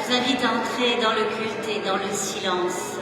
vous invite à entrer dans le culte et dans le silence.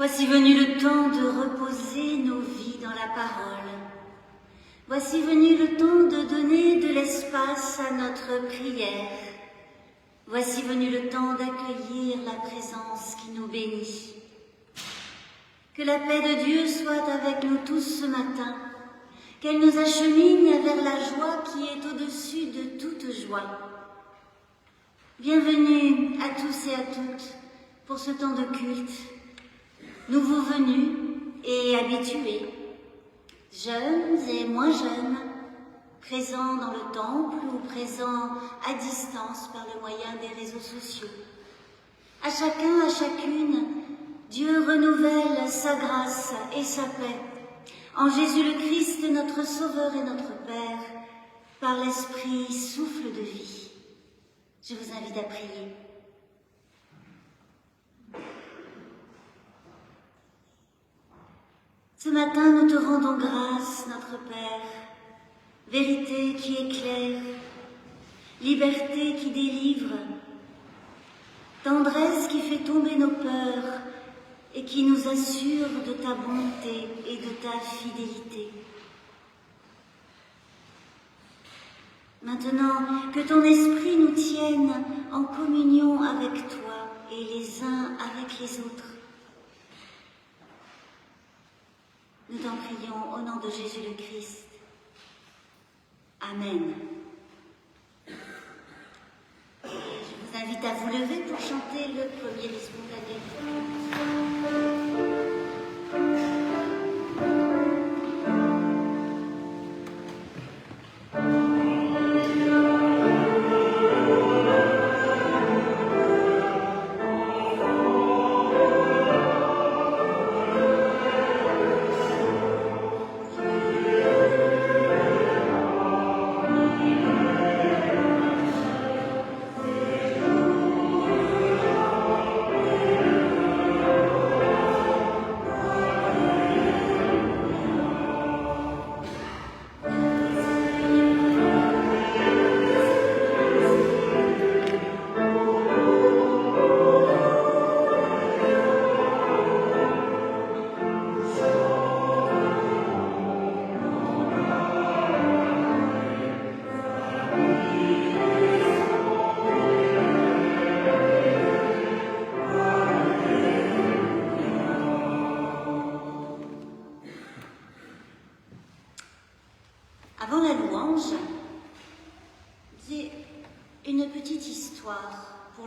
Voici venu le temps de reposer nos vies dans la parole. Voici venu le temps de donner de l'espace à notre prière. Voici venu le temps d'accueillir la présence qui nous bénit. Que la paix de Dieu soit avec nous tous ce matin, qu'elle nous achemine vers la joie qui est au-dessus de toute joie. Bienvenue à tous et à toutes pour ce temps de culte. Nouveaux venus et habitués, jeunes et moins jeunes, présents dans le temple ou présents à distance par le moyen des réseaux sociaux. À chacun, à chacune, Dieu renouvelle sa grâce et sa paix en Jésus le Christ, notre Sauveur et notre Père, par l'Esprit souffle de vie. Je vous invite à prier. Ce matin, nous te rendons grâce, notre Père, vérité qui éclaire, liberté qui délivre, tendresse qui fait tomber nos peurs et qui nous assure de ta bonté et de ta fidélité. Maintenant, que ton esprit nous tienne en communion avec toi et les uns avec les autres. Nous t'en prions au nom de Jésus le Christ. Amen. Je vous invite à vous lever pour chanter le premier spontané.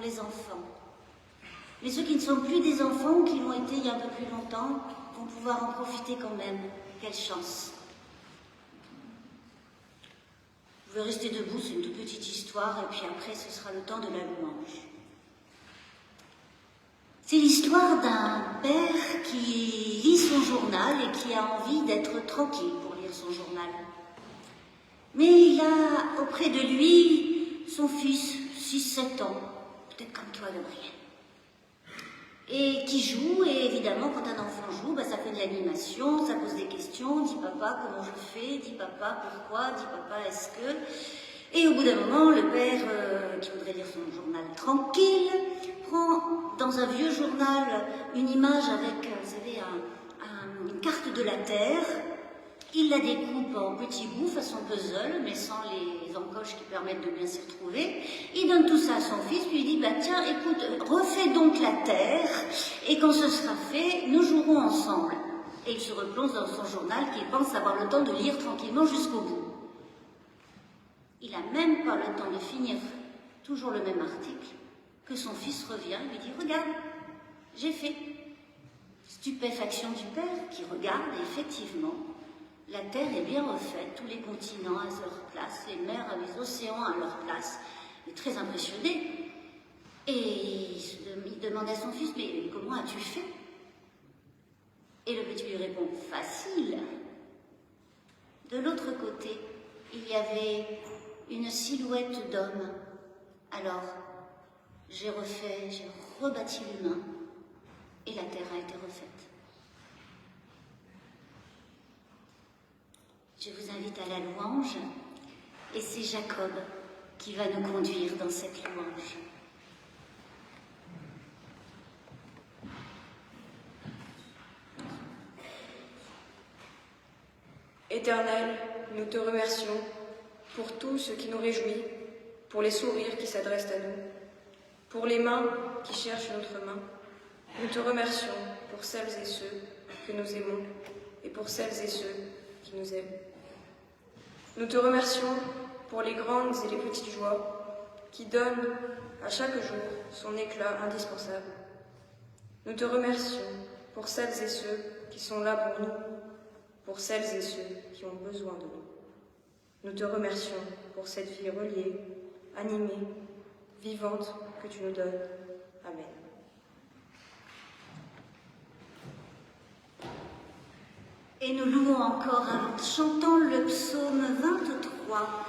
les enfants. Mais ceux qui ne sont plus des enfants ou qui l'ont été il y a un peu plus longtemps vont pouvoir en profiter quand même. Quelle chance! Vous pouvez rester debout, c'est une toute petite histoire, et puis après ce sera le temps de la louange. C'est l'histoire d'un père qui lit son journal et qui a envie d'être tranquille pour lire son journal. Mais il a auprès de lui son fils, 6-7 ans, peut-être comme toi, Gabriel, et qui joue, et évidemment, quand un enfant joue, ça fait de l'animation, ça pose des questions, dit papa, comment je fais, dit papa, pourquoi, dit papa, est-ce que... Et au bout d'un moment, le père, qui voudrait lire son journal tranquille, prend dans un vieux journal une image avec, vous savez, une carte de la Terre. Il la découpe en petits bouts, façon puzzle, mais sans les encoches qui permettent de bien s'y retrouver. Il donne tout ça à son fils, puis il dit, tiens, écoute, refais donc la Terre, et quand ce sera fait, nous jouerons ensemble. Et il se replonge dans son journal qu'il pense avoir le temps de lire tranquillement jusqu'au bout. Il n'a même pas le temps de finir toujours le même article, que son fils revient et lui dit, regarde, j'ai fait. Stupéfaction du père qui regarde, et effectivement, la Terre est bien refaite, tous les continents à leur place, les mers, les océans à leur place. Il est très impressionné. Et il demande à son fils, mais comment as-tu fait? Et le petit lui répond, facile. De l'autre côté, il y avait une silhouette d'homme. Alors, j'ai rebâti l'humain, et la Terre a été refaite. Je vous invite à la louange, et c'est Jacob qui va nous conduire dans cette louange. Éternel, nous te remercions pour tout ce qui nous réjouit, pour les sourires qui s'adressent à nous, pour les mains qui cherchent notre main. Nous te remercions pour celles et ceux que nous aimons et pour celles et ceux qui nous aiment. Nous te remercions pour les grandes et les petites joies qui donnent à chaque jour son éclat indispensable. Nous te remercions pour celles et ceux qui sont là pour nous, pour celles et ceux qui ont besoin de nous. Nous te remercions pour cette vie reliée, animée, vivante que tu nous donnes. Amen. Et nous louons encore en chantant le psaume 23.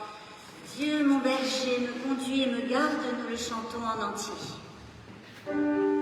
Dieu, mon berger, me conduit et me garde, nous le chantons en entier. Amen.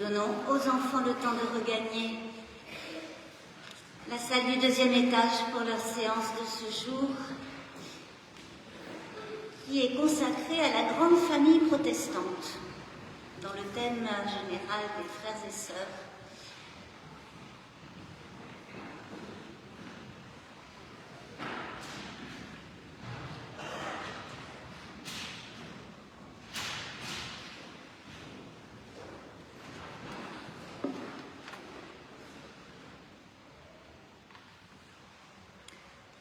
Donnons aux enfants le temps de regagner la salle du 2e étage pour leur séance de ce jour, qui est consacrée à la grande famille protestante, dans le thème général des frères et sœurs.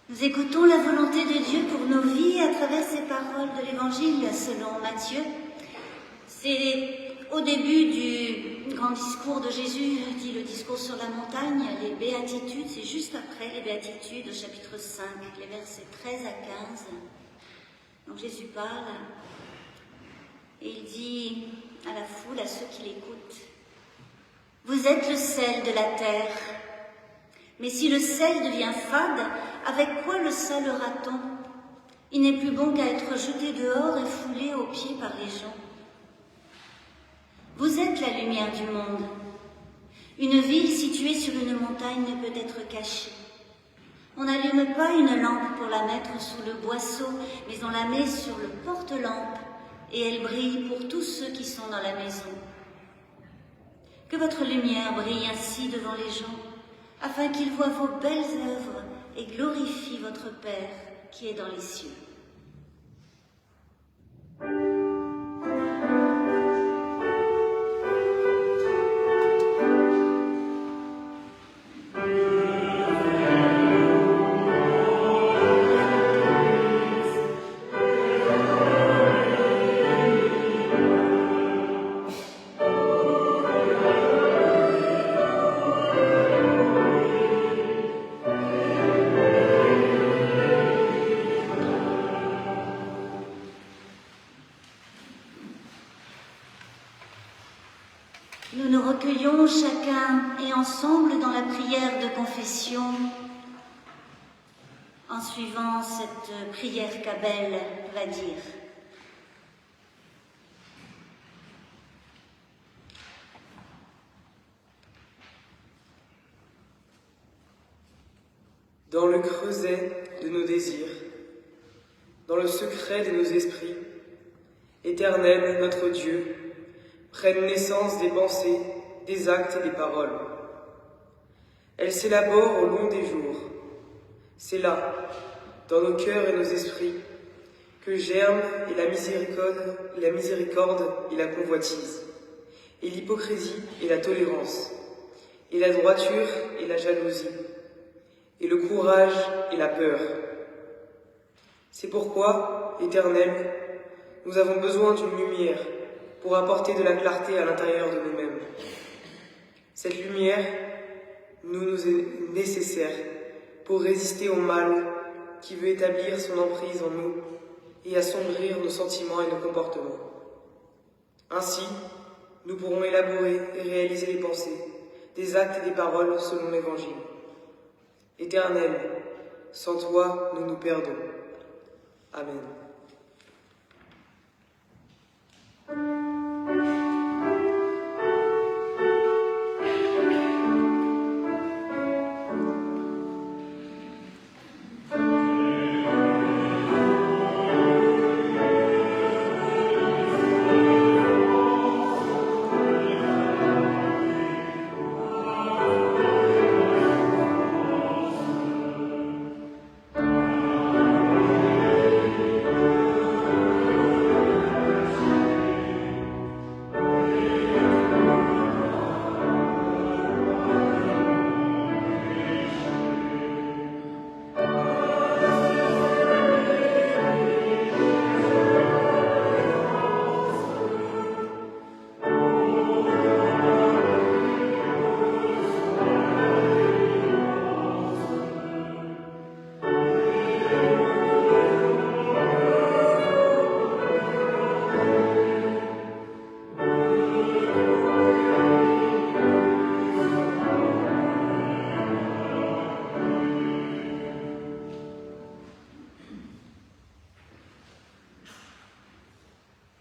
Nous écoutons la volonté de Dieu pour nos vies à travers ces paroles de l'Évangile selon Matthieu. C'est au début du grand discours de Jésus, dit le discours sur la montagne, les béatitudes, c'est juste après les béatitudes au chapitre 5, les versets 13 à 15. Donc Jésus parle et il dit à la foule, à ceux qui l'écoutent, « Vous êtes le sel de la terre. Mais si le sel devient fade, avec quoi le salera-t-on? Il n'est plus bon qu'à être jeté dehors et foulé aux pieds par les gens. Vous êtes la lumière du monde. Une ville située sur une montagne ne peut être cachée. On n'allume pas une lampe pour la mettre sous le boisseau, mais on la met sur le porte-lampe et elle brille pour tous ceux qui sont dans la maison. Que votre lumière brille ainsi devant les gens, afin qu'ils voient vos belles œuvres et glorifient votre Père qui est dans les cieux. » Nous nous recueillons chacun et ensemble dans la prière de confession en suivant cette prière qu'Abel va dire. Dans le creuset de nos désirs, dans le secret de nos esprits, Éternel, notre Dieu, prennent naissance des pensées, des actes et des paroles. Elles s'élaborent au long des jours. C'est là, dans nos cœurs et nos esprits, que germent la miséricorde et la convoitise, et l'hypocrisie et la tolérance, et la droiture et la jalousie, et le courage et la peur. C'est pourquoi, Éternel, nous avons besoin d'une lumière pour apporter de la clarté à l'intérieur de nous-mêmes. Cette lumière nous est nécessaire pour résister au mal qui veut établir son emprise en nous et assombrir nos sentiments et nos comportements. Ainsi, nous pourrons élaborer et réaliser les pensées, des actes et des paroles selon l'Évangile. Éternel, sans toi, nous nous perdons. Amen.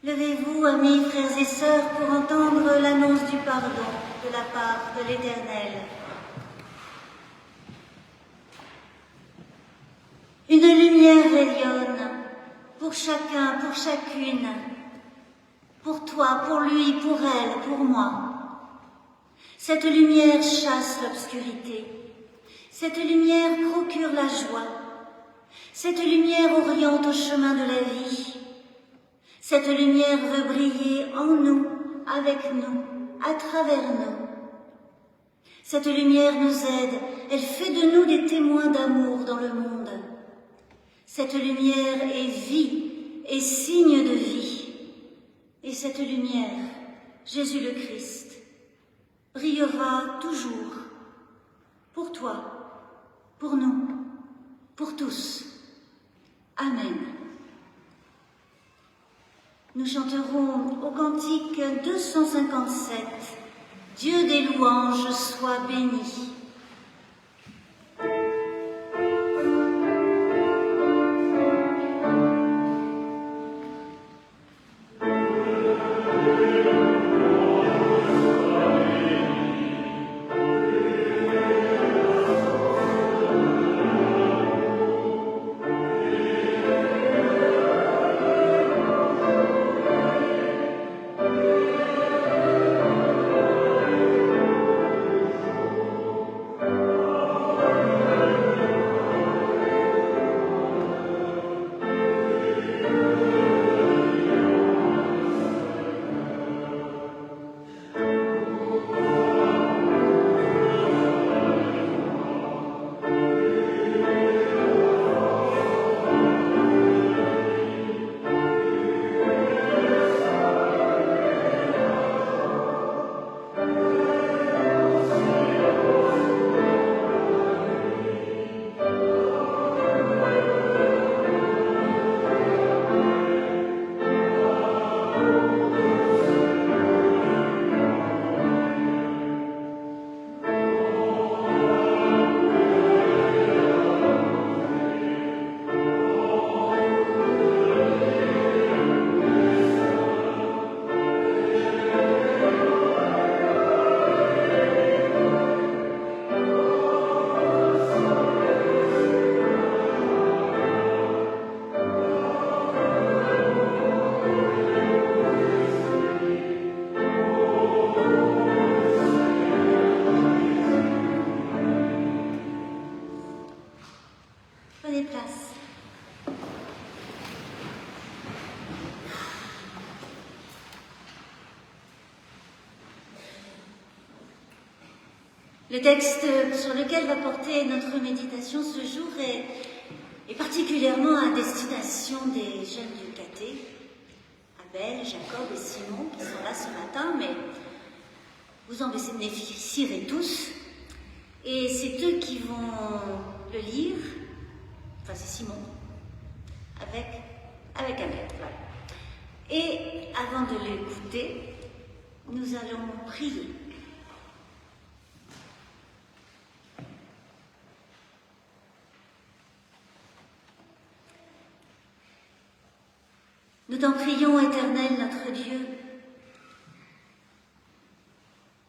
Levez-vous, amis, frères et sœurs, pour entendre l'annonce du pardon de la part de l'Éternel. Une lumière rayonne pour chacun, pour chacune, pour toi, pour lui, pour elle, pour moi. Cette lumière chasse l'obscurité. Cette lumière procure la joie. Cette lumière oriente au chemin de la vie. Cette lumière veut briller en nous, avec nous, à travers nous. Cette lumière nous aide, elle fait de nous des témoins d'amour dans le monde. Cette lumière est vie et signe de vie. Et cette lumière, Jésus le Christ, brillera toujours pour toi, pour nous, pour tous. Amen. Nous chanterons au cantique 257, Dieu des louanges soit béni. Le texte sur lequel va porter notre méditation ce jour est particulièrement à destination des jeunes du caté, Abel, Jacob et Simon qui sont là ce matin, mais vous en bénéficierez tous. Et c'est eux qui vont le lire, enfin c'est Simon, avec Abel. Voilà. Et avant de l'écouter, nous allons prier. Nous t'en prions, Éternel, notre Dieu.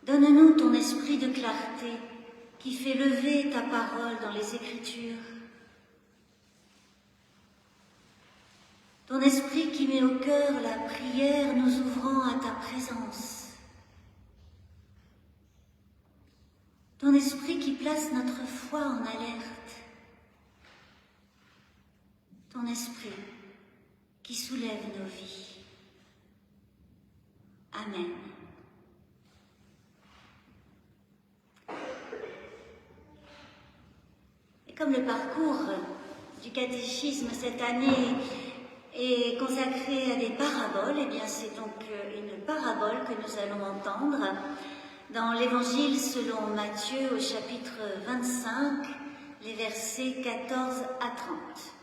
Donne-nous ton esprit de clarté qui fait lever ta parole dans les Écritures. Ton esprit qui met au cœur la prière nous ouvrant à ta présence. Ton esprit qui place notre foi en alerte. Ton esprit qui soulève nos vies. Amen. Et comme le parcours du catéchisme cette année est consacré à des paraboles, eh bien c'est donc une parabole que nous allons entendre dans l'Évangile selon Matthieu au chapitre 25, les versets 14 à 30.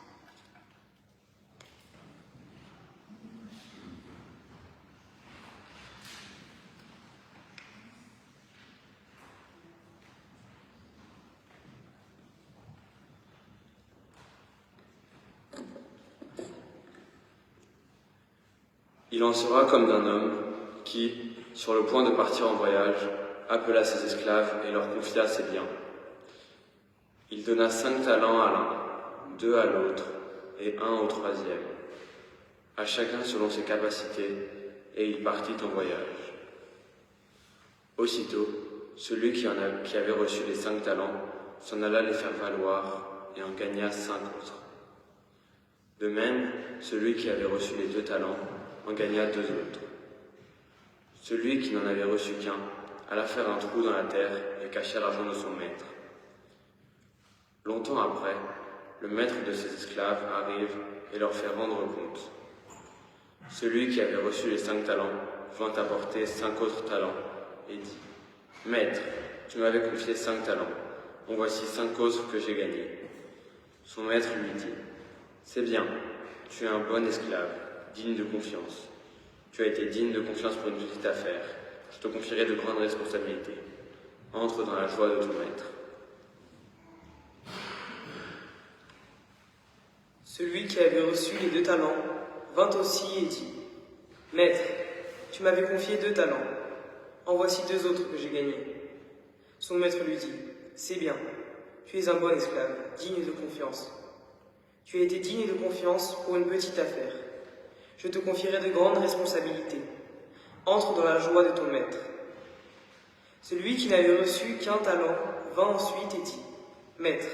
Il en sera comme d'un homme qui, sur le point de partir en voyage, appela ses esclaves et leur confia ses biens. Il donna 5 talents à l'un, 2 à l'autre et 1 au troisième, à chacun selon ses capacités, et il partit en voyage. Aussitôt, celui qui avait reçu les 5 talents s'en alla les faire valoir et en gagna 5 autres. De même, celui qui avait reçu les 2 talents en gagna 2 autres. Celui qui n'en avait reçu qu'un alla faire un trou dans la terre et cacha l'argent de son maître. Longtemps après, le maître de ses esclaves arrive et leur fait rendre compte. Celui qui avait reçu les 5 talents vint apporter 5 autres talents et dit « Maître, tu m'avais confié 5 talents, en voici 5 autres que j'ai gagnés. » Son maître lui dit « C'est bien, tu es un bon esclave, digne de confiance. Tu as été digne de confiance pour une petite affaire, je te confierai de grandes responsabilités. Entre dans la joie de ton maître. » Celui qui avait reçu les 2 talents vint aussi et dit « Maître, tu m'avais confié 2 talents, en voici 2 autres que j'ai gagnés. » Son maître lui dit « C'est bien, tu es un bon esclave, digne de confiance. Tu as été digne de confiance pour une petite affaire. Je te confierai de grandes responsabilités. Entre dans la joie de ton maître. » Celui qui n'avait reçu qu'un talent vint ensuite et dit « Maître,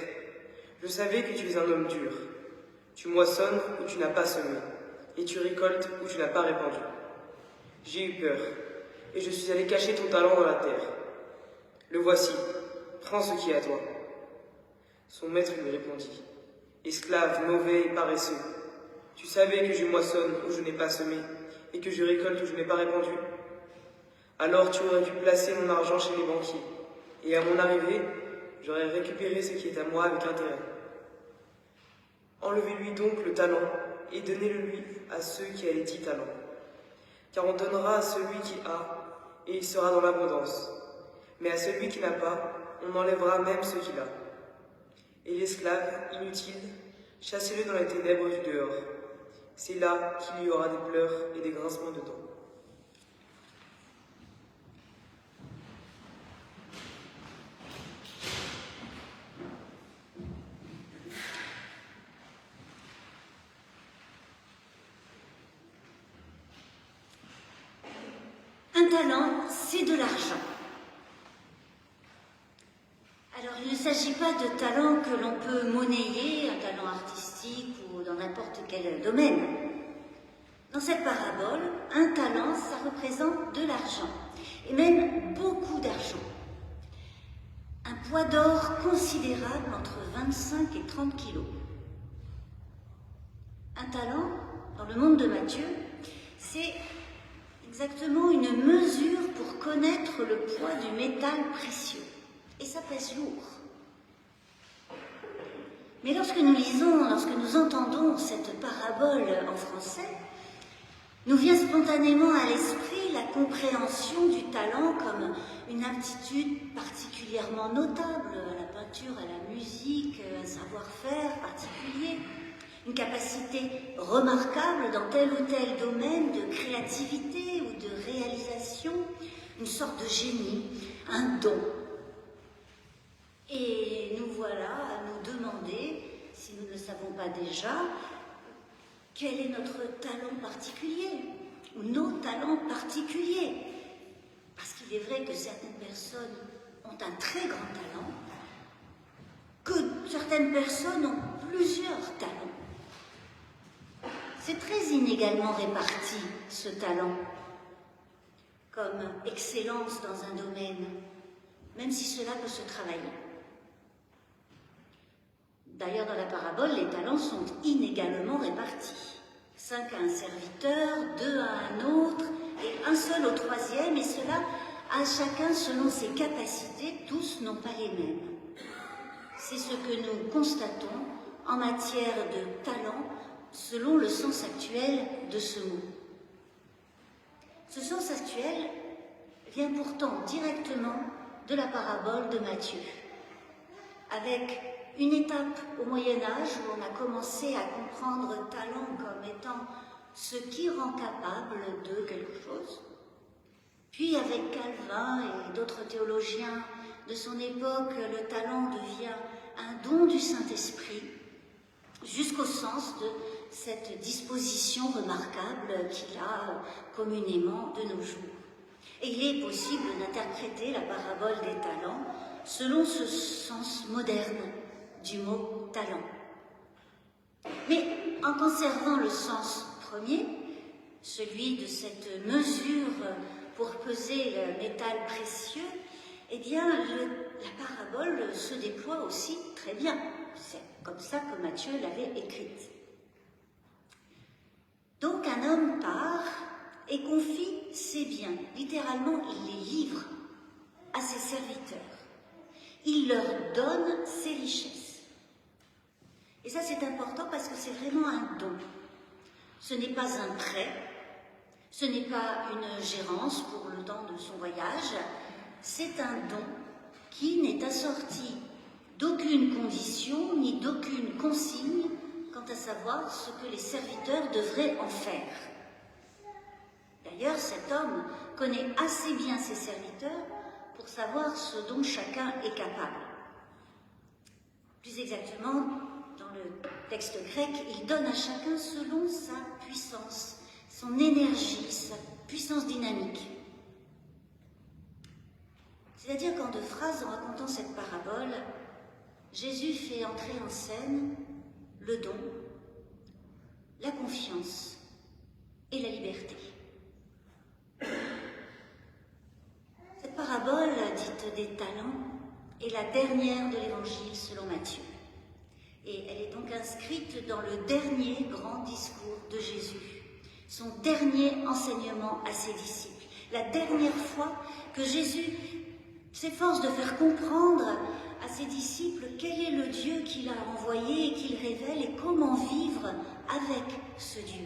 je savais que tu es un homme dur. Tu moissonnes où tu n'as pas semé, et tu récoltes où tu n'as pas répandu. J'ai eu peur, et je suis allé cacher ton talent dans la terre. Le voici, prends ce qui est à toi. » Son maître lui répondit « Esclave mauvais et paresseux, tu savais que je moissonne où je n'ai pas semé, et que je récolte où je n'ai pas répandu? Alors tu aurais dû placer mon argent chez les banquiers, et à mon arrivée, j'aurais récupéré ce qui est à moi avec intérêt. Enlevez-lui donc le talent, et donnez-le lui à ceux qui a les 10 talents. Car on donnera à celui qui a, et il sera dans l'abondance. Mais à celui qui n'a pas, on enlèvera même ce qu'il a. Et l'esclave, inutile, chassez-le dans les ténèbres du dehors. C'est là qu'il y aura des pleurs et des grincements de dents. Un talent, c'est de l'argent. Alors, il ne s'agit pas de talent que l'on peut monnayer, un talent artistique ou dans n'importe quel domaine. Dans cette parabole, un talent, ça représente de l'argent, et même beaucoup d'argent. Un poids d'or considérable entre 25 et 30 kilos. Un talent, dans le monde de Matthieu, c'est exactement une mesure pour connaître le poids du métal précieux. Et ça pèse lourd. Mais lorsque nous entendons cette parabole en français, nous vient spontanément à l'esprit la compréhension du talent comme une aptitude particulièrement notable à la peinture, à la musique, un savoir-faire particulier, une capacité remarquable dans tel ou tel domaine de créativité ou de réalisation, une sorte de génie, un don. Et nous voilà à nous demander, si nous ne le savons pas déjà, quel est notre talent particulier, ou nos talents particuliers. Parce qu'il est vrai que certaines personnes ont un très grand talent, que certaines personnes ont plusieurs talents. C'est très inégalement réparti, ce talent, comme excellence dans un domaine, même si cela peut se travailler. D'ailleurs, dans la parabole, les talents sont inégalement répartis. 5 à un serviteur, 2 à un autre, et un seul au troisième, et cela à chacun selon ses capacités, tous n'ont pas les mêmes. C'est ce que nous constatons en matière de talent, selon le sens actuel de ce mot. Ce sens actuel vient pourtant directement de la parabole de Matthieu, avec une étape au Moyen-Âge où on a commencé à comprendre talent comme étant ce qui rend capable de quelque chose. Puis avec Calvin et d'autres théologiens de son époque, le talent devient un don du Saint-Esprit, jusqu'au sens de cette disposition remarquable qu'il a communément de nos jours. Et il est possible d'interpréter la parabole des talents selon ce sens moderne du mot talent. Mais en conservant le sens premier, celui de cette mesure pour peser le métal précieux, eh bien, la parabole se déploie aussi très bien. C'est comme ça que Matthieu l'avait écrite. Donc un homme part et confie ses biens. Littéralement, il les livre à ses serviteurs. Il leur donne ses richesses. Et ça, c'est important parce que c'est vraiment un don. Ce n'est pas un prêt, ce n'est pas une gérance pour le temps de son voyage, c'est un don qui n'est assorti d'aucune condition ni d'aucune consigne quant à savoir ce que les serviteurs devraient en faire. D'ailleurs, cet homme connaît assez bien ses serviteurs pour savoir ce dont chacun est capable. Plus exactement, dans le texte grec, il donne à chacun selon sa puissance, son énergie, sa puissance dynamique. C'est-à-dire qu'en deux phrases, en racontant cette parabole, Jésus fait entrer en scène le don, la confiance et la liberté. Cette parabole, dite des talents, est la dernière de l'Évangile selon Matthieu. Et elle est donc inscrite dans le dernier grand discours de Jésus, son dernier enseignement à ses disciples, la dernière fois que Jésus s'efforce de faire comprendre à ses disciples quel est le Dieu qu'il a envoyé et qu'il révèle et comment vivre avec ce Dieu.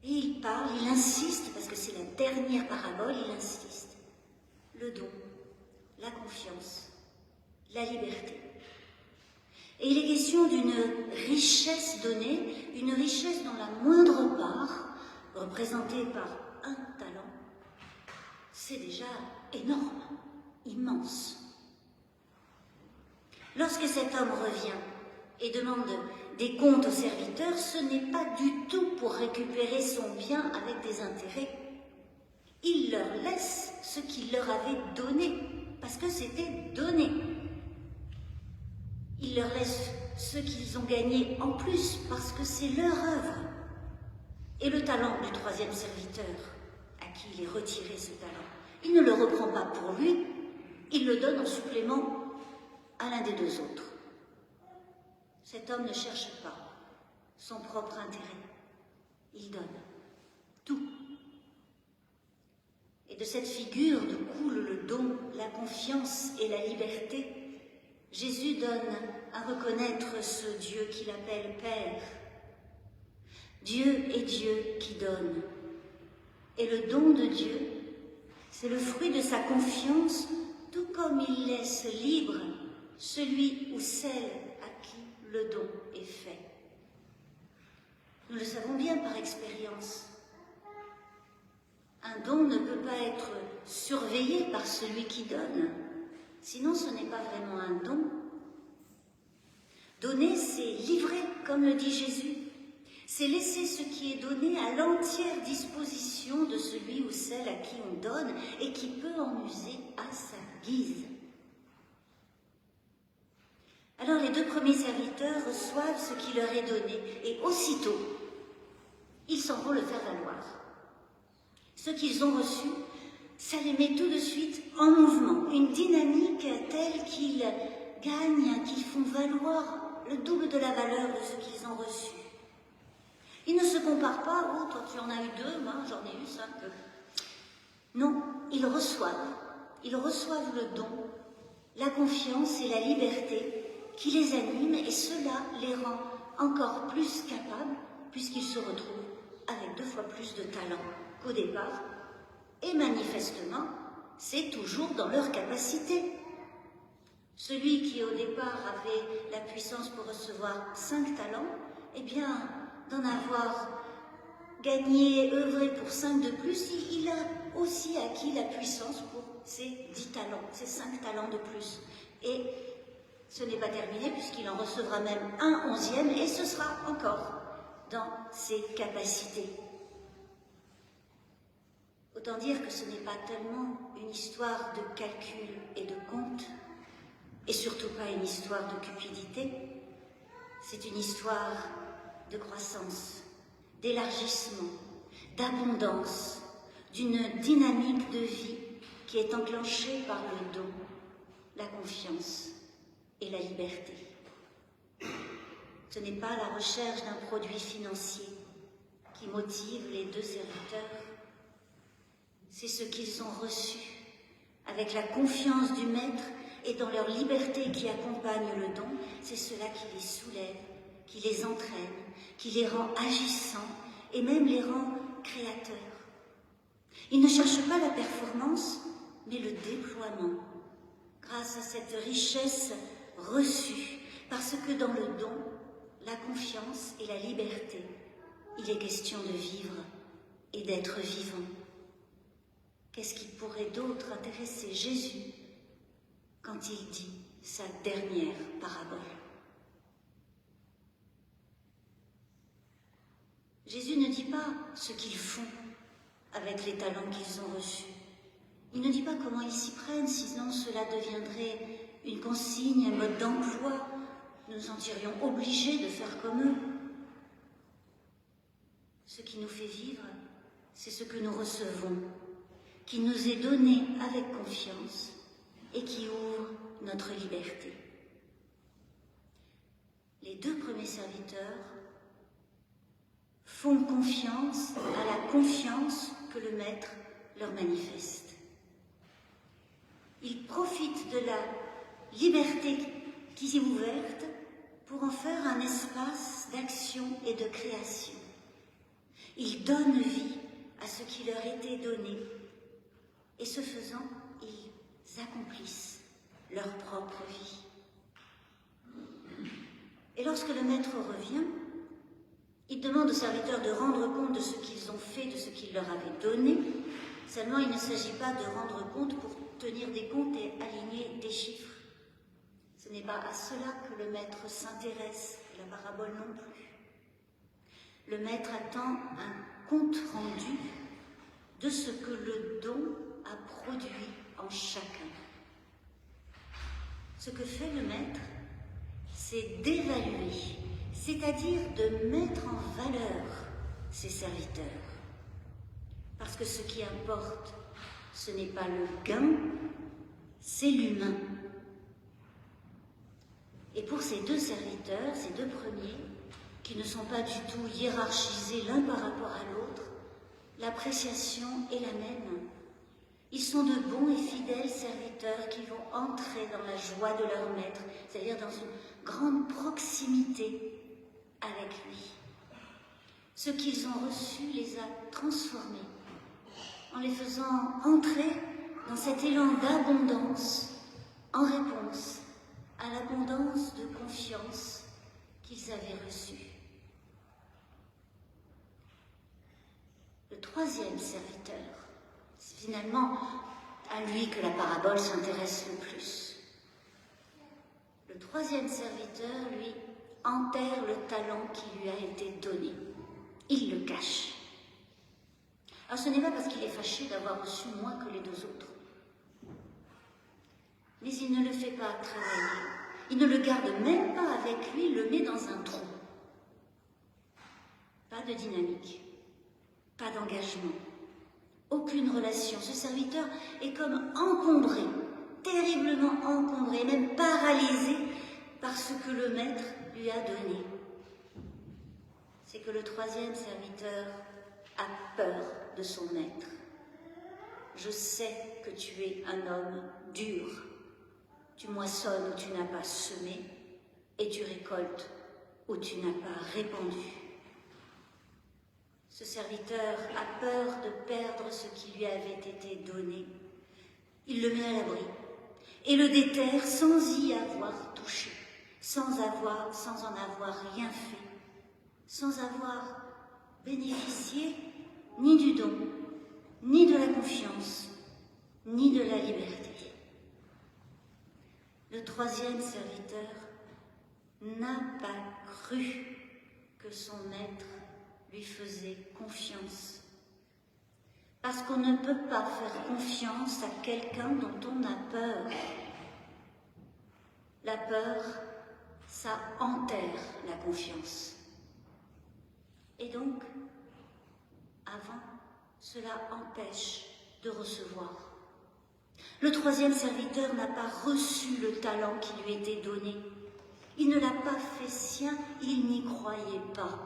Et il parle, il insiste, parce que c'est la dernière parabole, il insiste. Le don, la confiance, la liberté. Et il est question d'une richesse donnée, une richesse dont la moindre part, représentée par un talent, c'est déjà énorme, immense. Lorsque cet homme revient et demande des comptes aux serviteurs, ce n'est pas du tout pour récupérer son bien avec des intérêts. Il leur laisse ce qu'il leur avait donné, parce que c'était donné. Il leur laisse ce qu'ils ont gagné en plus, parce que c'est leur œuvre. Et le talent du troisième serviteur, à qui il est retiré ce talent, il ne le reprend pas pour lui, il le donne en supplément à l'un des deux autres. Cet homme ne cherche pas son propre intérêt. Il donne tout. Et de cette figure d'où coule le don, la confiance et la liberté, Jésus donne à reconnaître ce Dieu qu'il appelle Père. Dieu est Dieu qui donne. Et le don de Dieu, c'est le fruit de sa confiance, tout comme il laisse libre celui ou celle à qui le don est fait. Nous le savons bien par expérience. Un don ne peut pas être surveillé par celui qui donne, sinon ce n'est pas vraiment un don. Donner, c'est livrer, comme le dit Jésus. C'est laisser ce qui est donné à l'entière disposition de celui ou celle à qui on donne et qui peut en user à sa guise. Alors les deux premiers serviteurs reçoivent ce qui leur est donné et aussitôt, ils s'en vont le faire valoir. Ce qu'ils ont reçu, ça les met tout de suite en mouvement, une dynamique telle qu'ils gagnent, qu'ils font valoir le double de la valeur de ce qu'ils ont reçu. Ils ne se comparent pas, oh toi tu en as eu 2, moi j'en ai eu 5. Non, ils reçoivent le don, la confiance et la liberté qui les animent et cela les rend encore plus capables puisqu'ils se retrouvent avec 2 fois plus de talent qu'au départ et manifestement c'est toujours dans leur capacité. Celui qui au départ avait la puissance pour recevoir 5 talents, eh bien d'en avoir gagné, œuvré pour 5 de plus, il a aussi acquis la puissance pour ses 10 talents, ses 5 talents de plus. Et ce n'est pas terminé puisqu'il en recevra même un 11e et ce sera encore dans ses capacités. Autant dire que ce n'est pas tellement une histoire de calcul et de compte, et surtout pas une histoire de cupidité, c'est une histoire de croissance, d'élargissement, d'abondance, d'une dynamique de vie qui est enclenchée par le don, la confiance et la liberté. Ce n'est pas la recherche d'un produit financier qui motive les 2 serviteurs, c'est ce qu'ils ont reçu avec la confiance du Maître et dans leur liberté qui accompagne le don, c'est cela qui les soulève, qui les entraîne, qui les rend agissants et même les rend créateurs. Ils ne cherchent pas la performance, mais le déploiement, grâce à cette richesse reçue, parce que dans le don, la confiance et la liberté, il est question de vivre et d'être vivant. Qu'est-ce qui pourrait d'autre intéresser Jésus quand il dit sa dernière parabole? Jésus ne dit pas ce qu'ils font avec les talents qu'ils ont reçus. Il ne dit pas comment ils s'y prennent, sinon cela deviendrait une consigne, un mode d'emploi. Nous nous sentirions obligés de faire comme eux. Ce qui nous fait vivre, c'est ce que nous recevons, qui nous est donné avec confiance et qui ouvre notre liberté. Les 2 premiers serviteurs font confiance à la confiance que le Maître leur manifeste. Ils profitent de la liberté qui est ouverte pour en faire un espace d'action et de création. Ils donnent vie à ce qui leur était donné et ce faisant, ils accomplissent leur propre vie. Et lorsque le Maître revient, il demande aux serviteurs de rendre compte de ce qu'ils ont fait, de ce qu'il leur avait donné. Seulement, il ne s'agit pas de rendre compte pour tenir des comptes et aligner des chiffres. Ce n'est pas à cela que le Maître s'intéresse, la parabole non plus. Le Maître attend un compte rendu de ce que le don a produit en chacun. Ce que fait le Maître, c'est d'évaluer, c'est-à-dire de mettre en valeur ses serviteurs. Parce que ce qui importe, ce n'est pas le gain, c'est l'humain. Et pour ces 2 serviteurs, ces 2 premiers, qui ne sont pas du tout hiérarchisés l'un par rapport à l'autre, l'appréciation est la même. Ils sont de bons et fidèles serviteurs qui vont entrer dans la joie de leur Maître, c'est-à-dire dans une grande proximité avec lui. Ce qu'ils ont reçu les a transformés, en les faisant entrer dans cet élan d'abondance en réponse à l'abondance de confiance qu'ils avaient reçue. Le 3e serviteur, c'est finalement à lui que la parabole s'intéresse le plus. Le 3e serviteur, lui, enterre le talent qui lui a été donné. Il le cache. Alors ce n'est pas parce qu'il est fâché d'avoir reçu moins que les 2 autres. Mais il ne le fait pas travailler. Il ne le garde même pas avec lui, il le met dans un trou. Pas de dynamique, pas d'engagement, aucune relation. Ce serviteur est comme encombré, terriblement encombré, même paralysé par ce que le Maître lui a donné. C'est que le 3e serviteur a peur de son Maître. Je sais que tu es un homme dur. Tu moissonnes où tu n'as pas semé et tu récoltes où tu n'as pas répandu. Ce serviteur a peur de perdre ce qui lui avait été donné. Il le met à l'abri et le déterre sans y avoir touché, sans en avoir rien fait, sans avoir bénéficier ni du don, ni de la confiance, ni de la liberté. Le troisième serviteur n'a pas cru que son maître lui faisait confiance. Parce qu'on ne peut pas faire confiance à quelqu'un dont on a peur. La peur, ça enterre la confiance. Et donc, avant, cela empêche de recevoir. Le troisième serviteur n'a pas reçu le talent qui lui était donné. Il ne l'a pas fait sien, il n'y croyait pas.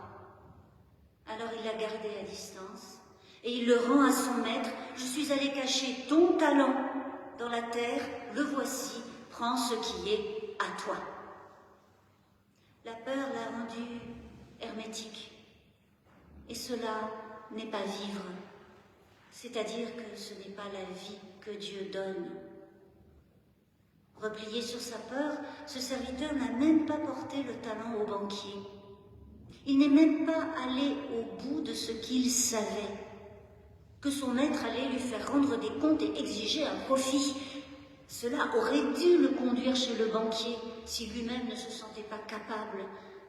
Alors il l'a gardé à distance et il le rend à son maître. Je suis allé cacher ton talent dans la terre, le voici, prends ce qui est à toi. La peur l'a rendu hermétique. Et cela n'est pas vivre. C'est-à-dire que ce n'est pas la vie que Dieu donne. Replié sur sa peur, ce serviteur n'a même pas porté le talent au banquier. Il n'est même pas allé au bout de ce qu'il savait, que son maître allait lui faire rendre des comptes et exiger un profit. Cela aurait dû le conduire chez le banquier si lui-même ne se sentait pas capable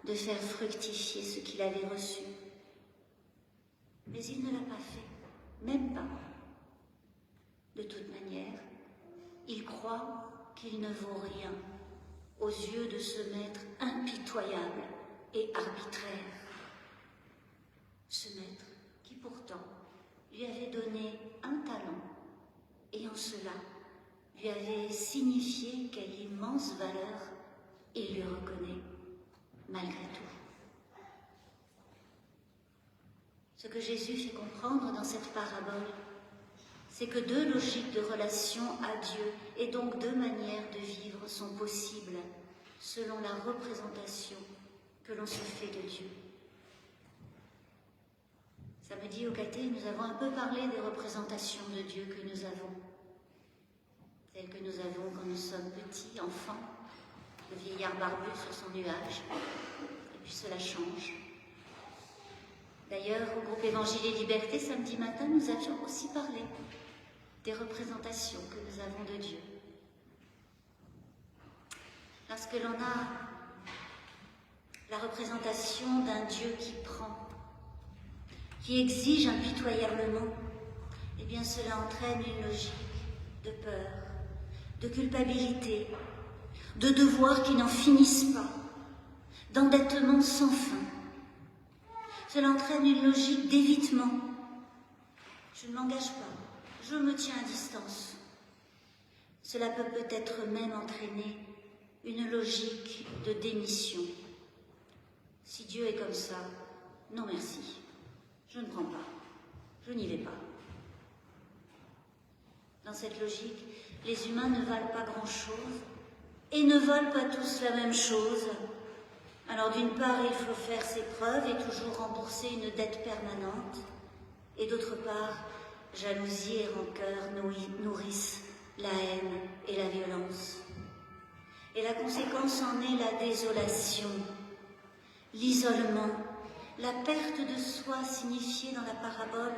de faire fructifier ce qu'il avait reçu. Mais il ne l'a pas fait, même pas. De toute manière, il croit qu'il ne vaut rien aux yeux de ce maître impitoyable et arbitraire. Ce maître qui pourtant lui avait donné un talent et en cela lui avait signifié quelle immense valeur il lui reconnaît malgré tout. Ce que Jésus fait comprendre dans cette parabole, c'est que deux logiques de relation à Dieu et donc deux manières de vivre sont possibles selon la représentation que l'on se fait de Dieu. Samedi au caté, nous avons un peu parlé des représentations de Dieu que nous avons. Celles que nous avons quand nous sommes petits, enfants, le vieillard barbu sur son nuage, et puis cela change. D'ailleurs, au groupe Évangile et Liberté, samedi matin, nous avions aussi parlé des représentations que nous avons de Dieu. Lorsque l'on a la représentation d'un Dieu qui prend, qui exige impitoyablement, eh bien cela entraîne une logique de peur, de culpabilité, de devoirs qui n'en finissent pas, d'endettement sans fin. Cela entraîne une logique d'évitement. Je ne m'engage pas, je me tiens à distance. Cela peut peut-être même entraîner une logique de démission. Si Dieu est comme ça, non merci, je ne prends pas, je n'y vais pas. Dans cette logique, les humains ne valent pas grand-chose et ne veulent pas tous la même chose. Alors d'une part, il faut faire ses preuves et toujours rembourser une dette permanente. Et d'autre part, jalousie et rancœur nourrissent la haine et la violence. Et la conséquence en est la désolation, l'isolement, la perte de soi signifiée dans la parabole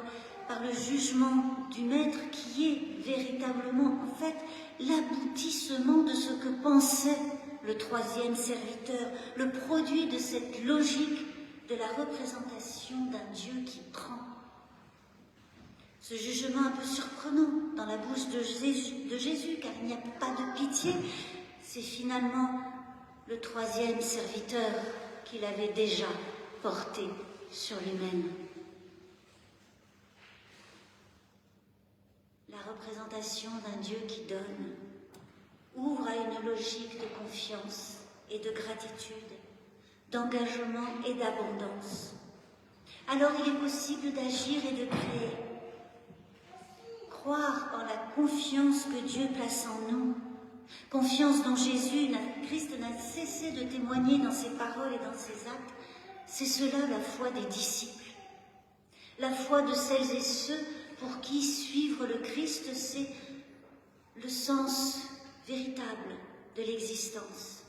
par le jugement du maître qui est véritablement, en fait, l'aboutissement de ce que pensait le troisième serviteur, le produit de cette logique de la représentation d'un Dieu qui prend. Ce jugement un peu surprenant dans la bouche de Jésus, car il n'y a pas de pitié, c'est finalement le troisième serviteur qu'il avait déjà porté sur lui-même. La représentation d'un Dieu qui donne ouvre à une logique de confiance et de gratitude, d'engagement et d'abondance. Alors il est possible d'agir et de créer. Croire en la confiance que Dieu place en nous, confiance dont Christ n'a cessé de témoigner dans ses paroles et dans ses actes, c'est cela la foi des disciples. La foi de celles et ceux pour qui suivre le Christ, c'est le sens véritable de l'existence.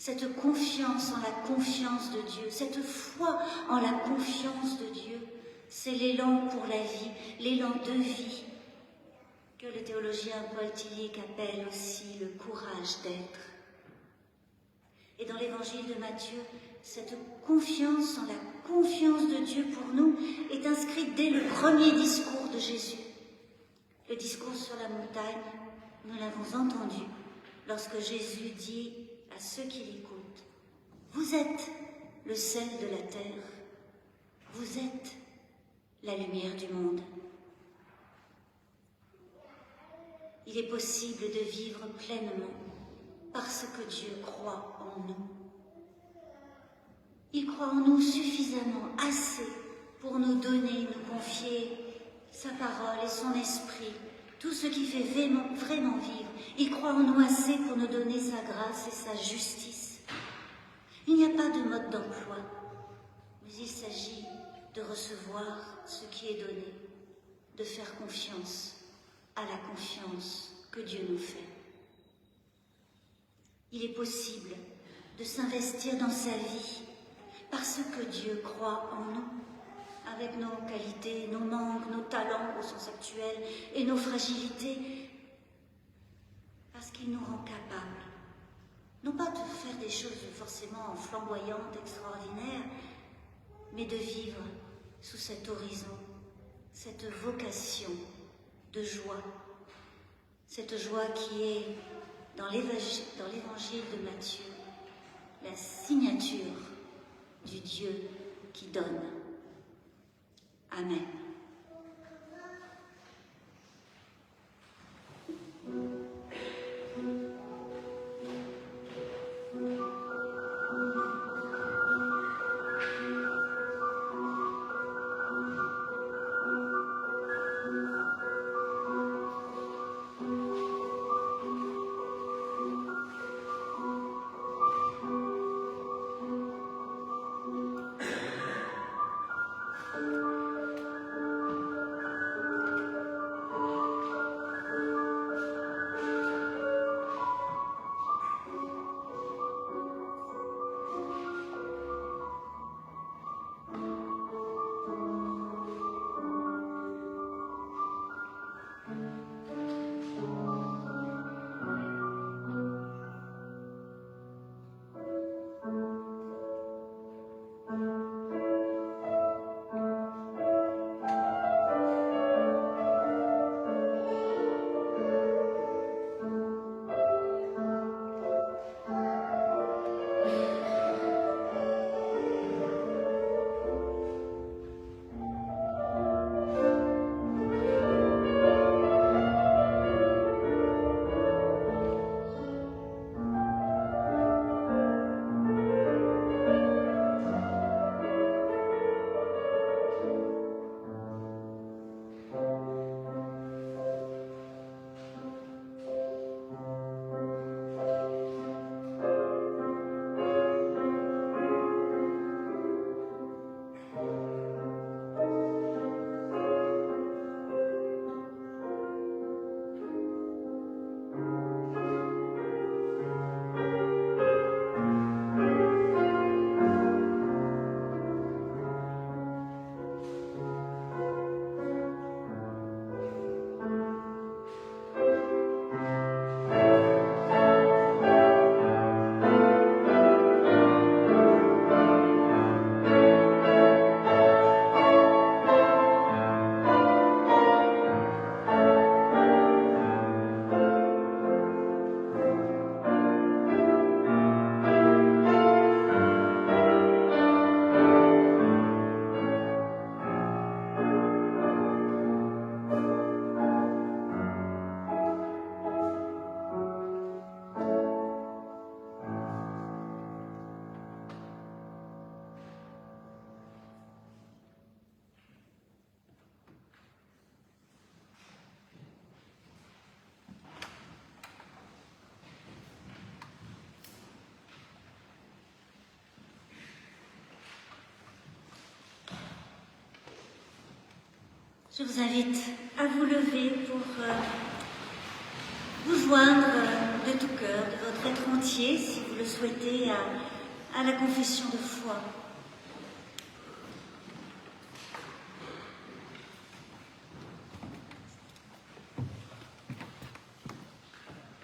cette confiance en la confiance de Dieu, cette foi en la confiance de Dieu, c'est l'élan pour la vie, l'élan de vie, que le théologien Paul Tillich appelle aussi le courage d'être. Et dans l'évangile de Matthieu, cette confiance en la confiance de Dieu pour nous est inscrite dès le premier discours de Jésus. Le discours sur la montagne, nous l'avons entendu lorsque Jésus dit à ceux qui l'écoutent, « Vous êtes le sel de la terre, vous êtes la lumière du monde. » Il est possible de vivre pleinement parce que Dieu croit en nous. Il croit en nous suffisamment, assez, pour nous donner, nous confier sa parole et son esprit, tout ce qui fait vraiment vivre. Il croit en nous assez pour nous donner sa grâce et sa justice. Il n'y a pas de mode d'emploi, mais il s'agit de recevoir ce qui est donné, de faire confiance à la confiance que Dieu nous fait. Il est possible de s'investir dans sa vie parce que Dieu croit en nous, avec nos qualités, nos manques, nos talents au sens actuel et nos fragilités, parce qu'il nous rend capables, non pas de faire des choses forcément flamboyantes, extraordinaires, mais de vivre sous cet horizon, cette vocation de joie, cette joie qui est dans l'évangile de Matthieu, la signature du Dieu qui donne. Amen. Je vous invite à vous lever pour vous joindre de tout cœur, de votre être entier, si vous le souhaitez, à la confession de foi.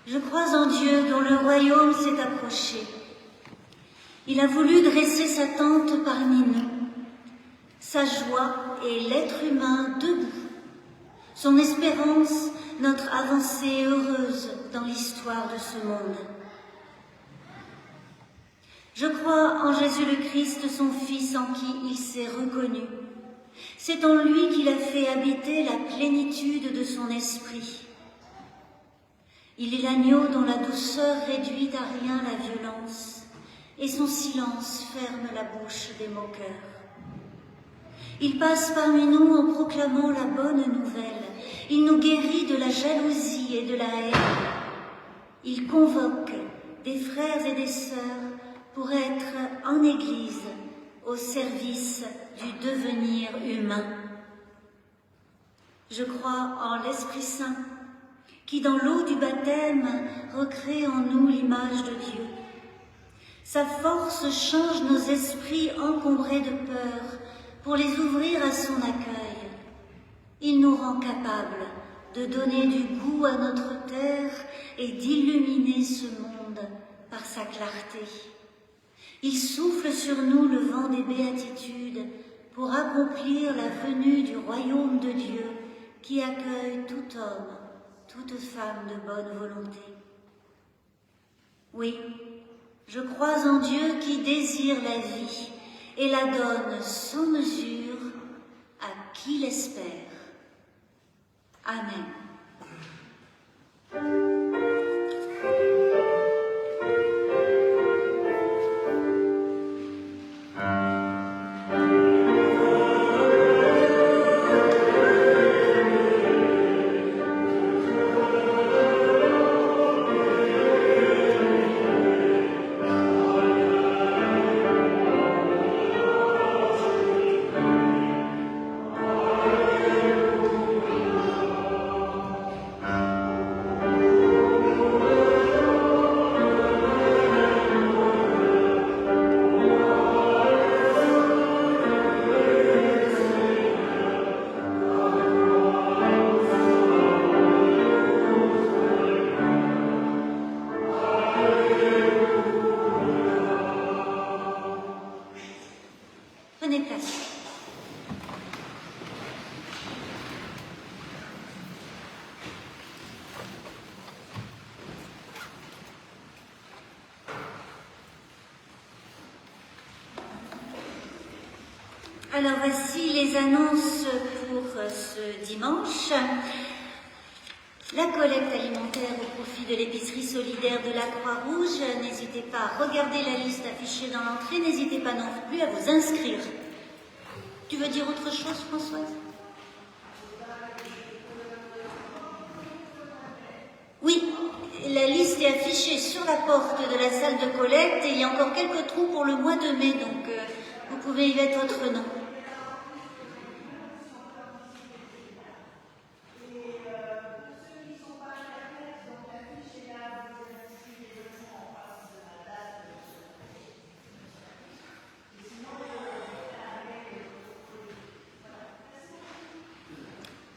Je crois en Dieu dont le royaume s'est approché. Il a voulu dresser sa tente parmi nous. Sa joie est l'être humain debout. Son espérance, notre avancée heureuse dans l'histoire de ce monde. Je crois en Jésus le Christ, son Fils en qui il s'est reconnu. C'est en lui qu'il a fait habiter la plénitude de son esprit. Il est l'agneau dont la douceur réduit à rien la violence, et son silence ferme la bouche des moqueurs. Il passe parmi nous en proclamant la bonne nouvelle. Il nous guérit de la jalousie et de la haine. Il convoque des frères et des sœurs pour être en Église au service du devenir humain. Je crois en l'Esprit Saint qui, dans l'eau du baptême, recrée en nous l'image de Dieu. Sa force change nos esprits encombrés de peur pour les ouvrir à son accueil. Il nous rend capables de donner du goût à notre terre et d'illuminer ce monde par sa clarté. Il souffle sur nous le vent des béatitudes pour accomplir la venue du royaume de Dieu qui accueille tout homme, toute femme de bonne volonté. Oui, je crois en Dieu qui désire la vie et la donne sans mesure à qui l'espère. Amen. Prenez place. Alors voici les annonces pour ce dimanche. La collecte alimentaire au profit de l'épicerie solidaire de la Croix-Rouge. N'hésitez pas à regarder la liste affichée dans l'entrée. N'hésitez pas non plus à vous inscrire. Tu veux dire autre chose, Françoise? Oui, la liste est affichée sur la porte de la salle de collecte et il y a encore quelques trous pour le mois de mai, donc vous pouvez y mettre votre nom.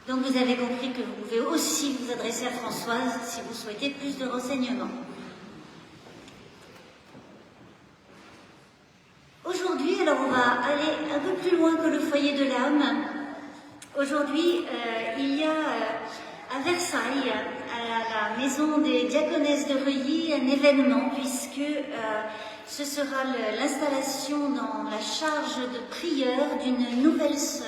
Donc vous avez compris que vous pouvez aussi vous adresser à Françoise si vous souhaitez plus de renseignements. Aujourd'hui, alors on va aller un peu plus loin que le foyer de l'âme. Aujourd'hui, il y a à Versailles, à la maison des diaconesses de Reuilly, un événement puisque ce sera l'installation dans la charge de prieur d'une nouvelle sœur,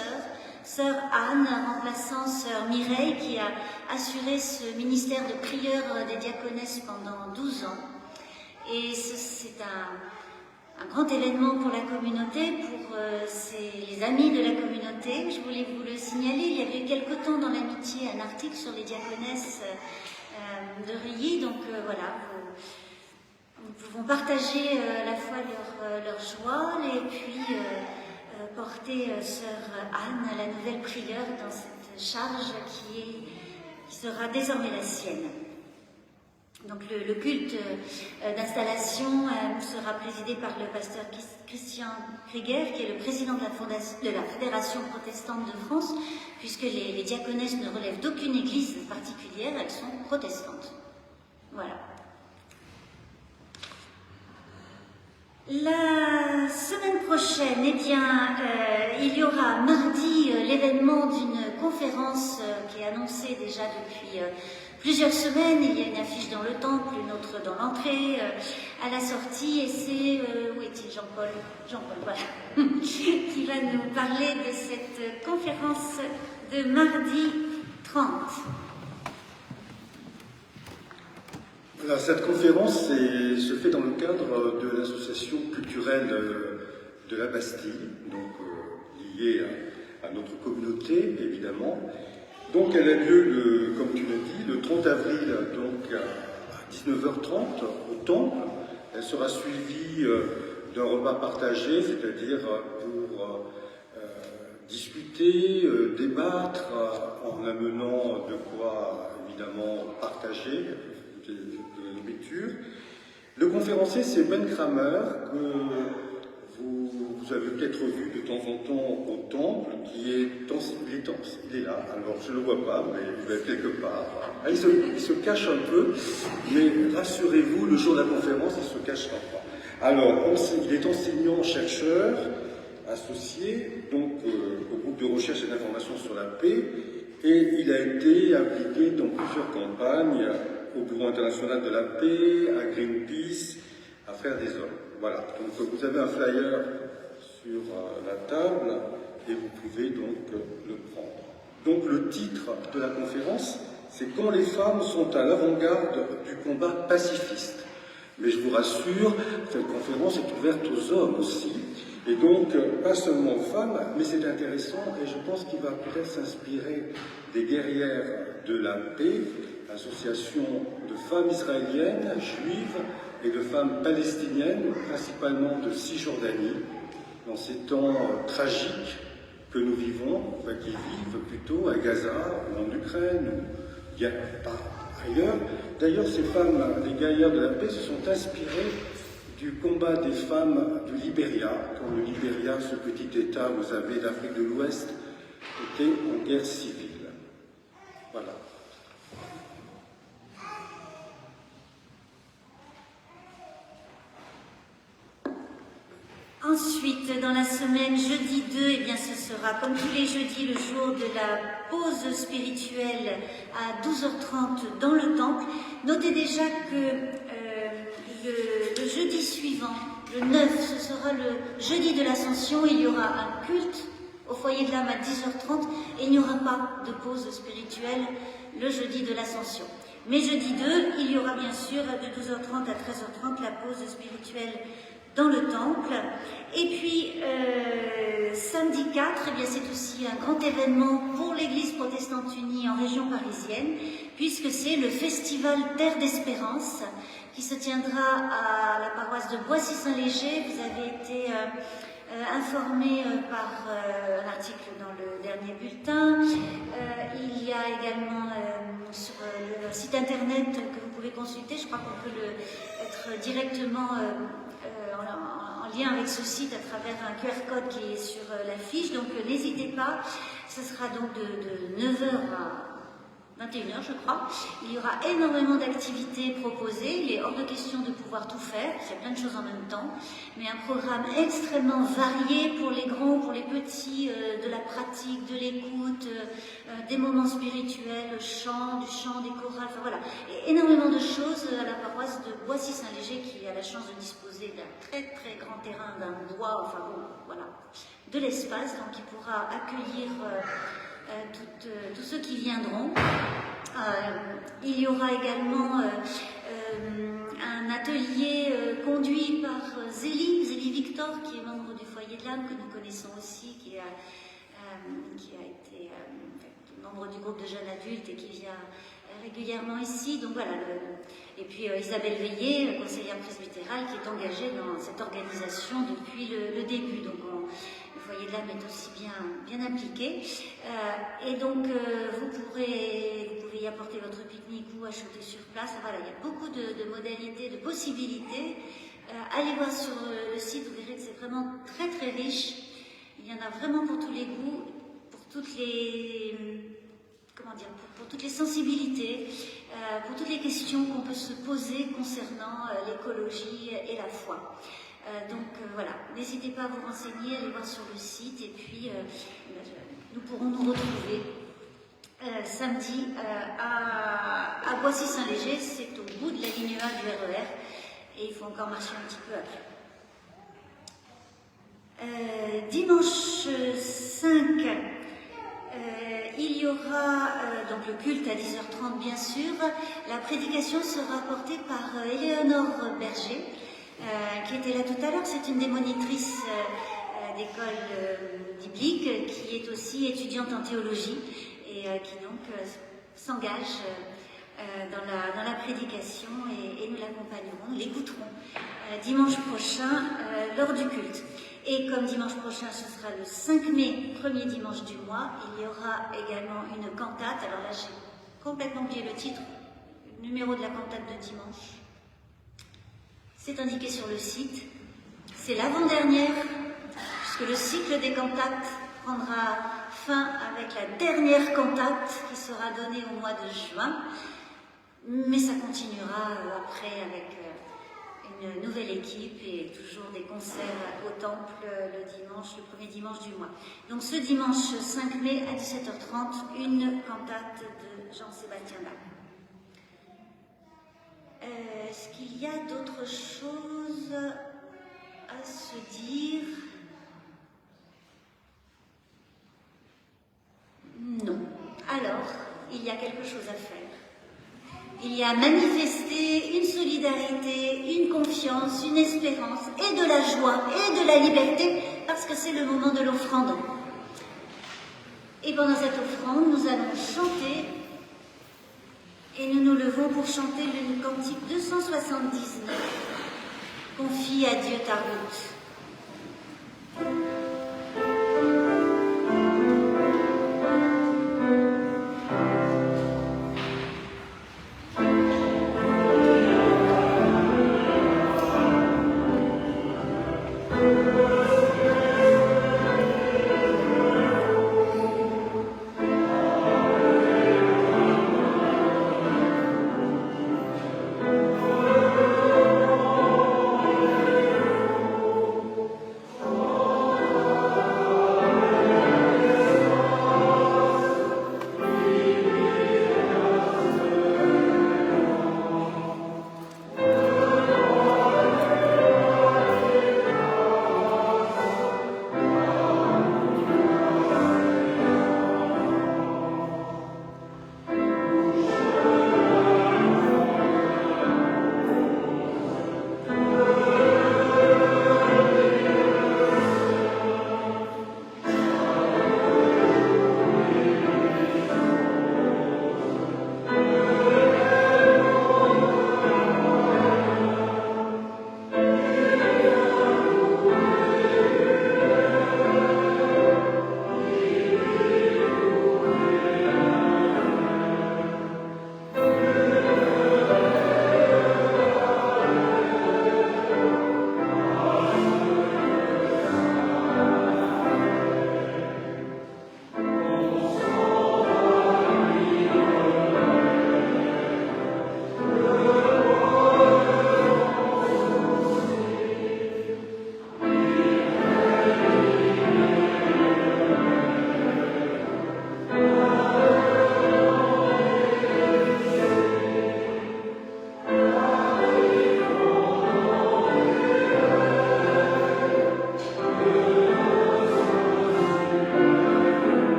Sœur Anne, remplaçant Sœur Mireille, qui a assuré ce ministère de prieur des diaconesses pendant 12 ans. Et c'est un grand événement pour la communauté, pour les amis de la communauté. Je voulais vous le signaler, il y avait eu quelque temps dans l'amitié un article sur les diaconesses de Reuilly, donc voilà, nous pouvons partager à la fois leur joie et puis porter Sœur Anne, la nouvelle prieure, dans cette charge qui sera désormais la sienne. Donc le culte d'installation sera présidé par le pasteur Christian Krieger, qui est le président de la Fédération protestante de France, puisque les diaconesses ne relèvent d'aucune église particulière, elles sont protestantes. Voilà. La semaine prochaine, eh bien, il y aura mardi l'événement d'une conférence qui est annoncée déjà depuis plusieurs semaines. Il y a une affiche dans le temple, une autre dans l'entrée, à la sortie, et c'est, où est-il, Jean-Paul, voilà, qui va nous parler de cette conférence de mardi 30. Alors, cette conférence se fait dans le cadre de l'association culturelle de la Bastille, donc liée à notre communauté, évidemment. Donc, elle a lieu, comme tu l'as dit, le 30 avril, donc à 19h30 au temple. Elle sera suivie d'un repas partagé, c'est-à-dire pour discuter, débattre, en amenant de quoi, évidemment, partager de la nourriture. Le conférencier, c'est Ben Kramer, que vous avez peut-être vu de temps en temps au temple, il est là, alors je ne le vois pas, mais il va être quelque part. Ah, il se cache un peu, mais rassurez-vous, le jour de la conférence, il ne se cachera pas. Alors, il est enseignant-chercheur, associé donc, au groupe de recherche et d'information sur la paix, et il a été impliqué dans plusieurs campagnes, au Bureau international de la paix, à Greenpeace, à Frères des Hommes. Voilà, donc vous avez un flyer sur la table et vous pouvez donc le prendre. Donc le titre de la conférence, c'est « Quand les femmes sont à l'avant-garde du combat pacifiste ». Mais je vous rassure, cette conférence est ouverte aux hommes aussi, et donc pas seulement aux femmes, mais c'est intéressant et je pense qu'il va peut-être s'inspirer des guerrières de la paix, association de femmes israéliennes, juives et de femmes palestiniennes, principalement de Cisjordanie, dans ces temps tragiques que nous vivons, enfin qui vivent plutôt à Gaza ou en Ukraine, ou bien pas ailleurs. D'ailleurs, ces femmes, les guerrières de la paix, se sont inspirées du combat des femmes du Libéria, quand le Libéria, ce petit État, vous savez, d'Afrique de l'Ouest, était en guerre civile. Voilà. Ensuite, dans la semaine, jeudi 2, eh bien, ce sera, comme tous les jeudis, le jour de la pause spirituelle à 12h30 dans le temple. Notez déjà que le jeudi suivant, le 9, ce sera le jeudi de l'Ascension. Il y aura un culte au foyer de l'âme à 10h30 et il n'y aura pas de pause spirituelle le jeudi de l'Ascension. Mais jeudi 2, il y aura bien sûr de 12h30 à 13h30 la pause spirituelle dans le temple. Et puis, samedi 4, eh bien, c'est aussi un grand événement pour l'Église protestante unie en région parisienne, puisque c'est le festival Terre d'Espérance, qui se tiendra à la paroisse de Boissy-Saint-Léger. Vous avez été informé par un article dans le dernier bulletin. Il y a également sur le site internet que vous pouvez consulter, je crois qu'on peut être directement en lien avec ce site à travers un QR code qui est sur la fiche, donc n'hésitez pas, ce sera donc de 9h à 21h je crois. Il y aura énormément d'activités proposées, il est hors de question de pouvoir tout faire, il y a plein de choses en même temps, mais un programme extrêmement varié pour les grands, pour les petits, de la pratique, de l'écoute, des moments spirituels, du chant, des chorales, enfin voilà, et énormément de choses à la paroisse de Boissy-Saint-Léger qui a la chance de disposer d'un très très grand terrain, d'un bois, enfin bon, voilà, de l'espace, donc il pourra accueillir tous ceux qui viendront. Il y aura également un atelier conduit par Zélie Victor, qui est membre du foyer de l'âme, que nous connaissons aussi, qui a été membre du groupe de jeunes adultes et qui vient régulièrement ici. Donc voilà, et puis Isabelle Veillé, conseillère presbytérale, qui est engagée dans cette organisation depuis le début. Donc le foyer de l'âme est aussi bien impliqué. Et donc, vous pouvez y apporter votre pique-nique ou acheter sur place. Voilà, il y a beaucoup de modalités, de possibilités. Allez voir sur le site, vous verrez que c'est vraiment très très riche. Il y en a vraiment pour tous les goûts, pour toutes les, pour toutes les sensibilités, pour toutes les questions qu'on peut se poser concernant l'écologie et la foi. Donc voilà, n'hésitez pas à vous renseigner, allez voir sur le site et puis nous pourrons nous retrouver samedi à Boissy-Saint-Léger, c'est au bout de la ligne 1 du RER et il faut encore marcher un petit peu après. Dimanche 5, il y aura donc le culte à 10h30 bien sûr. La prédication sera portée par Éléonore Berger, qui était là tout à l'heure. C'est une des monitrices d'école biblique, qui est aussi étudiante en théologie et qui donc s'engage dans la prédication et nous l'accompagnerons, nous l'écouterons dimanche prochain lors du culte. Et comme dimanche prochain, ce sera le 5 mai, premier dimanche du mois, il y aura également une cantate. Alors là, j'ai complètement oublié le titre, le numéro de la cantate de dimanche. C'est indiqué sur le site. C'est l'avant-dernière, puisque le cycle des cantates prendra fin avec la dernière cantate qui sera donnée au mois de juin. Mais ça continuera après avec une nouvelle équipe et toujours des concerts au temple le premier dimanche du mois. Donc ce dimanche 5 mai à 17h30, une cantate de Jean-Sébastien Bach. Est-ce qu'il y a d'autres choses à se dire? Non. Alors, il y a quelque chose à faire. Il y a à manifester une solidarité, une confiance, une espérance et de la joie et de la liberté parce que c'est le moment de l'offrande. Et pendant cette offrande, nous allons chanter et nous nous levons pour chanter le cantique 279, Confie à Dieu ta route.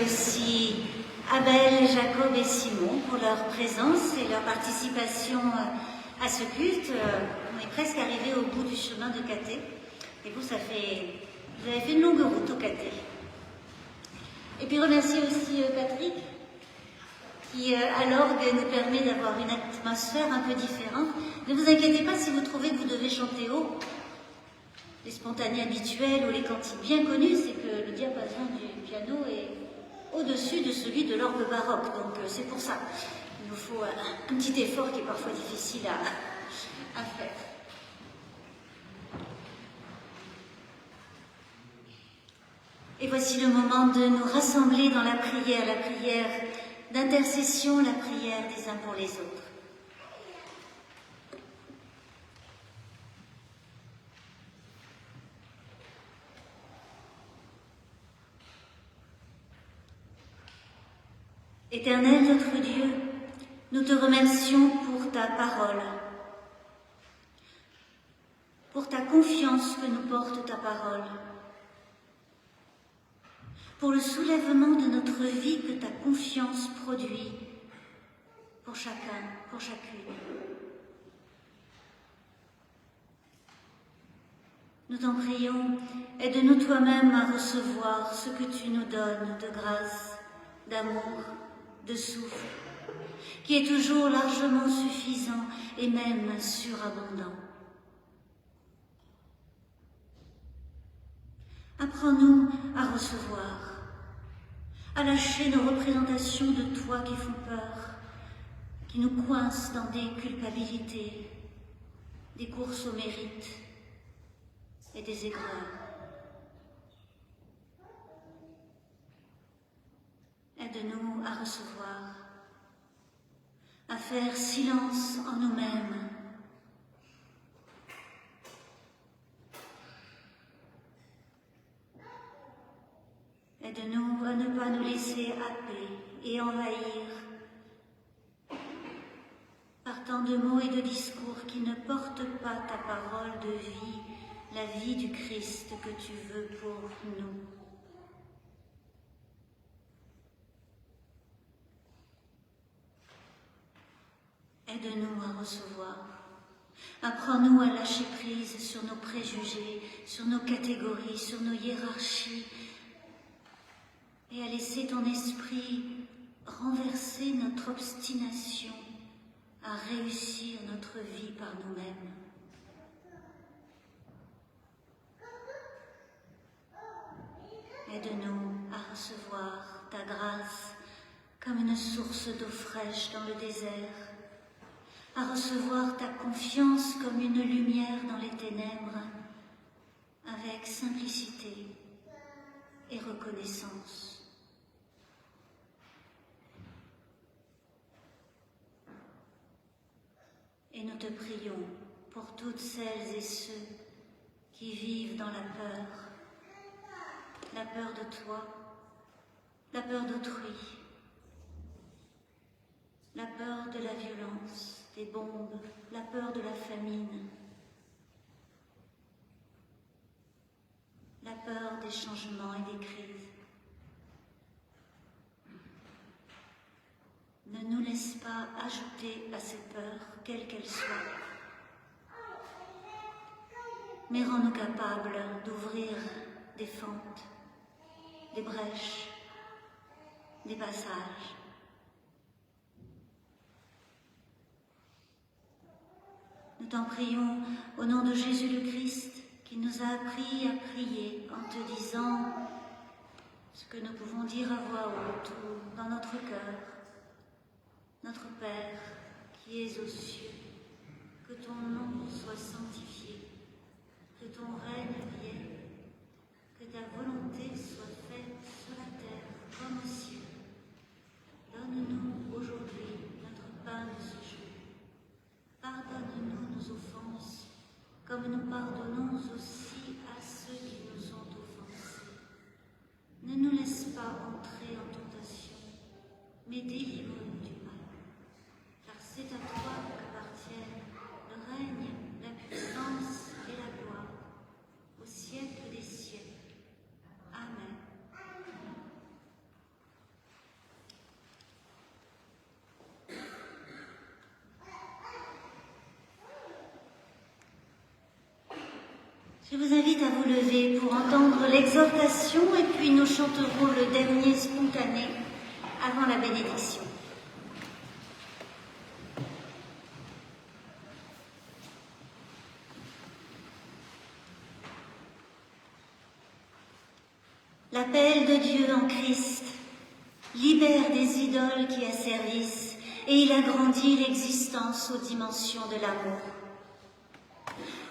aussi Abel, Jacob et Simon pour leur présence et leur participation à ce culte. On est presque arrivé au bout du chemin de Cathay. Et vous, vous avez fait une longue route au Cathay. Et puis remercier aussi Patrick, qui à l'orgue nous permet d'avoir une atmosphère un peu différente. Ne vous inquiétez pas si vous trouvez que vous devez chanter haut. Les spontanés habituels ou les cantiques bien connus, c'est que le diapason du piano est au-dessus de celui de l'orgue baroque. Donc c'est pour ça. Il nous faut un petit effort qui est parfois difficile à faire. Et voici le moment de nous rassembler dans la prière d'intercession, la prière des uns pour les autres. Éternel notre Dieu, nous te remercions pour ta parole, pour ta confiance que nous porte ta parole, pour le soulèvement de notre vie que ta confiance produit pour chacun, pour chacune. Nous t'en prions, aide-nous toi-même à recevoir ce que tu nous donnes de grâce, d'amour, de souffle, qui est toujours largement suffisant et même surabondant. Apprends-nous à recevoir, à lâcher nos représentations de toi qui font peur, qui nous coincent dans des culpabilités, des courses au mérite et des aigreurs. Aide-nous à recevoir, à faire silence en nous-mêmes, aide-nous à ne pas nous laisser happer et envahir par tant de mots et de discours qui ne portent pas ta parole de vie, la vie du Christ que tu veux pour nous. Aide-nous à recevoir. Apprends-nous à lâcher prise sur nos préjugés, sur nos catégories, sur nos hiérarchies, et à laisser ton esprit renverser notre obstination à réussir notre vie par nous-mêmes. Aide-nous à recevoir ta grâce comme une source d'eau fraîche dans le désert, à recevoir ta confiance comme une lumière dans les ténèbres, avec simplicité et reconnaissance. Et nous te prions pour toutes celles et ceux qui vivent dans la peur de toi, la peur d'autrui, la peur de la violence, des bombes, la peur de la famine, la peur des changements et des crises. Ne nous laisse pas ajouter à ces peurs, quelles qu'elles soient, mais rends-nous capables d'ouvrir des fentes, des brèches, des passages. Nous t'en prions au nom de Jésus le Christ, qui nous a appris à prier en te disant ce que nous pouvons dire à voix haute ou dans notre cœur. Notre Père, qui es aux cieux, que ton nom soit sanctifié, que ton règne vienne, que ta volonté soit faite sur la terre comme au ciel. Donne-nous aujourd'hui notre pain de ce jour. Pardonne-nous nos offenses, comme nous pardonnons aussi à ceux qui nous ont offensés. Ne nous laisse pas entrer en tentation, mais délivre-nous du mal. Car c'est à toi qu'appartiennent le règne, la puissance et la gloire, au siècle des siècles. Amen. Je vous invite à vous lever pour entendre l'exhortation et puis nous chanterons le dernier spontané avant la bénédiction. L'appel de Dieu en Christ libère des idoles qui asservissent et il agrandit l'existence aux dimensions de l'amour.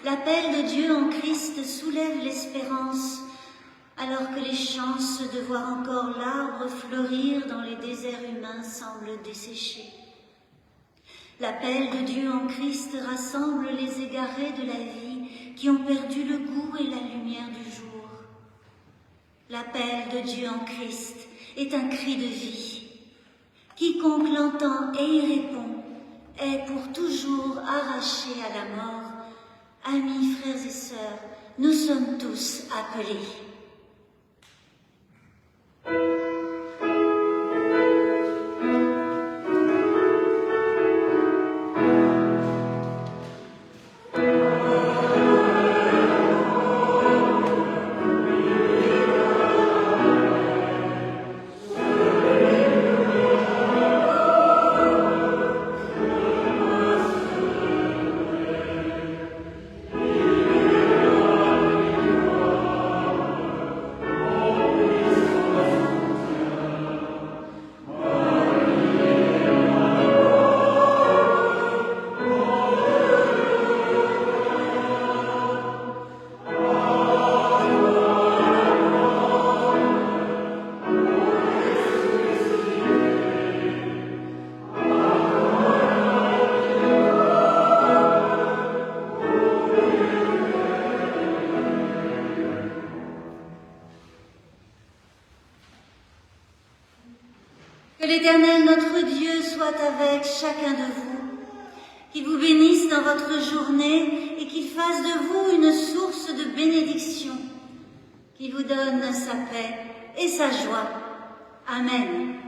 L'appel de Dieu en Christ soulève l'espérance alors que les chances de voir encore l'arbre fleurir dans les déserts humains semblent desséchées. L'appel de Dieu en Christ rassemble les égarés de la vie qui ont perdu le goût et la lumière du jour. L'appel de Dieu en Christ est un cri de vie. Quiconque l'entend et y répond est pour toujours arraché à la mort. Amis, frères et sœurs, nous sommes tous appelés. Que l'Éternel notre Dieu soit avec chacun de vous, qu'il vous bénisse dans votre journée et qu'il fasse de vous une source de bénédiction, qu'il vous donne sa paix et sa joie. Amen.